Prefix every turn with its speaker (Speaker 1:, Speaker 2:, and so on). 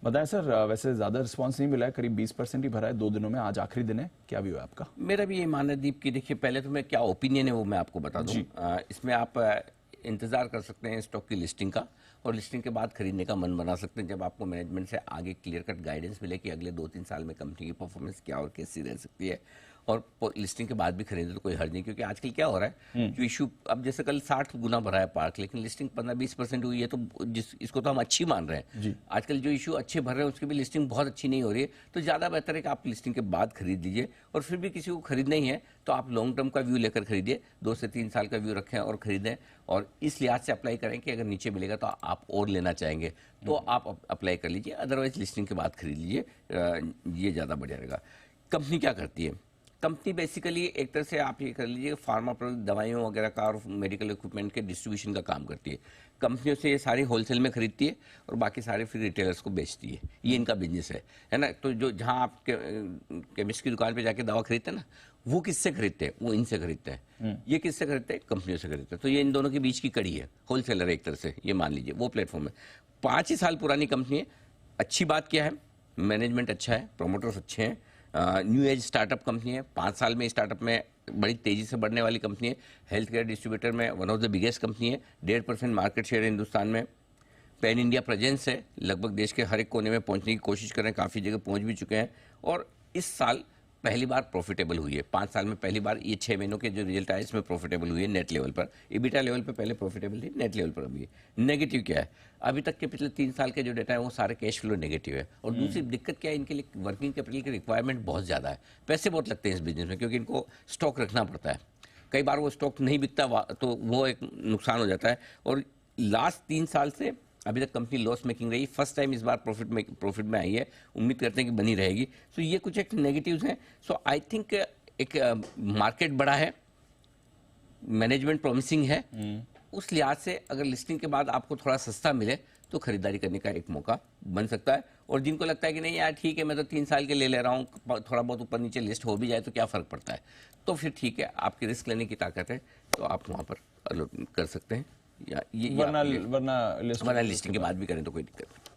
Speaker 1: बताएं सर, वैसे ज़्यादा रिस्पांस नहीं मिला है, करीब 20% ही भरा है 2 दिनों में, आज आखिरी दिन है, क्या व्यू है आपका?
Speaker 2: मेरा भी ये मानना है दीप की, देखिए पहले तो मैं क्या ओपिनियन है वो मैं आपको बता दूं। इसमें आप इंतज़ार कर सकते हैं स्टॉक की लिस्टिंग का, और लिस्टिंग के बाद खरीदने का मन बना सकते हैं जब आपको मैनेजमेंट से आगे क्लियर कट गाइडेंस मिले कि अगले 2-3 साल में कंपनी की परफॉर्मेंस क्या और कैसी रह सकती है। और लिस्टिंग के बाद भी खरीदे तो कोई हर्ज नहीं, क्योंकि आजकल क्या हो रहा है जो इशू, अब जैसे कल 60 गुना भरा है पार्क, लेकिन लिस्टिंग 15-20% हुई है, तो इसको तो हम अच्छी मान रहे हैं। आजकल जो इशू अच्छे भर रहे हैं उसकी भी लिस्टिंग बहुत अच्छी नहीं हो रही है, तो ज़्यादा बेहतर है कि आप लिस्टिंग के बाद खरीद लीजिए। और फिर भी किसी को खरीदना ही है तो आप लॉन्ग टर्म का व्यू लेकर खरीदिए, 2 से 3 साल का व्यू रखें और खरीदें, और इस लिहाज से अप्लाई करें कि अगर नीचे मिलेगा तो आप और लेना चाहेंगे तो आप अप्लाई कर लीजिए, अदरवाइज लिस्टिंग के बाद खरीद लीजिए, ये ज़्यादा बढ़िया रहेगा। कंपनी क्या करती है? कंपनी बेसिकली एक तरह से आप ये कर लीजिए फार्मा प्रोडक्ट, दवाइयों वगैरह का और मेडिकल इक्विपमेंट के डिस्ट्रीब्यूशन का काम करती है। कंपनियों से ये सारी होलसेल में खरीदती है और बाकी सारे फिर रिटेलर्स को बेचती है, ये इनका बिजनेस है ना। तो जो जहां आप केमिस्ट की दुकान पे जाके दवा खरीदते हैं ना, वो किससे खरीदते हैं? वो इनसे खरीदते हैं। ये किससे खरीदते हैं? कंपनियों से खरीदते हैं। तो ये इन दोनों के बीच की कड़ी है, होलसेलर एक तरह से ये मान लीजिए, वो प्लेटफॉर्म है। 5 ही साल पुरानी कंपनी है। अच्छी बात क्या है? मैनेजमेंट अच्छा है, प्रोमोटर्स अच्छे हैं, न्यू एज स्टार्टअप कंपनी है, 5 साल में स्टार्टअप में बड़ी तेजी से बढ़ने वाली कंपनी है। हेल्थ केयर डिस्ट्रीब्यूटर में one of the biggest company है, 1.5% मार्केट शेयर है हिंदुस्तान में। पैन इंडिया प्रेजेंस है, लगभग देश के हर एक कोने में पहुंचने की कोशिश कर रहे हैं, काफ़ी जगह पहुंच भी चुके हैं। और इस साल पहली बार प्रॉफिटेबल हुई है, 5 साल में पहली बार। ये 6 महीनों के जो रिजल्ट आए इसमें प्रॉफिटेबल हुई है नेट लेवल पर। इबिटा लेवल पर पहले प्रॉफिटेबल थी, नेट लेवल पर अभी है। नेगेटिव क्या है? अभी तक के पिछले 3 साल के जो डेटा है वो सारे कैश फ्लो नेगेटिव है। और दूसरी दिक्कत क्या है, इनके लिए वर्किंग कैपिटल की रिक्वायरमेंट बहुत ज़्यादा है, पैसे बहुत लगते हैं इस बिजनेस में, क्योंकि इनको स्टॉक रखना पड़ता है। कई बार वो स्टॉक नहीं बिकता तो वो एक नुकसान हो जाता है। और लास्ट 3 साल से अभी तक कंपनी लॉस मेकिंग रही, फर्स्ट टाइम इस बार प्रॉफिट में आई है, उम्मीद करते हैं कि बनी रहेगी। सो ये कुछ एक नेगेटिव्स हैं। सो आई थिंक एक मार्केट बड़ा है, मैनेजमेंट प्रॉमिसिंग है, उस लिहाज से अगर लिस्टिंग के बाद आपको थोड़ा सस्ता मिले तो खरीदारी करने का एक मौका बन सकता है। और जिनको लगता है कि नहीं यार ठीक है, मैं तो 3 साल के ले रहा हूँ, थोड़ा बहुत ऊपर नीचे लिस्ट हो भी जाए तो क्या फ़र्क पड़ता है, तो फिर ठीक है, आपकी रिस्क लेने की ताकत है तो आप वहाँ पर कर सकते हैं। या ये
Speaker 1: वरना
Speaker 2: वरना लिस्टिंग के बाद भी करें तो कोई दिक्कत नहीं।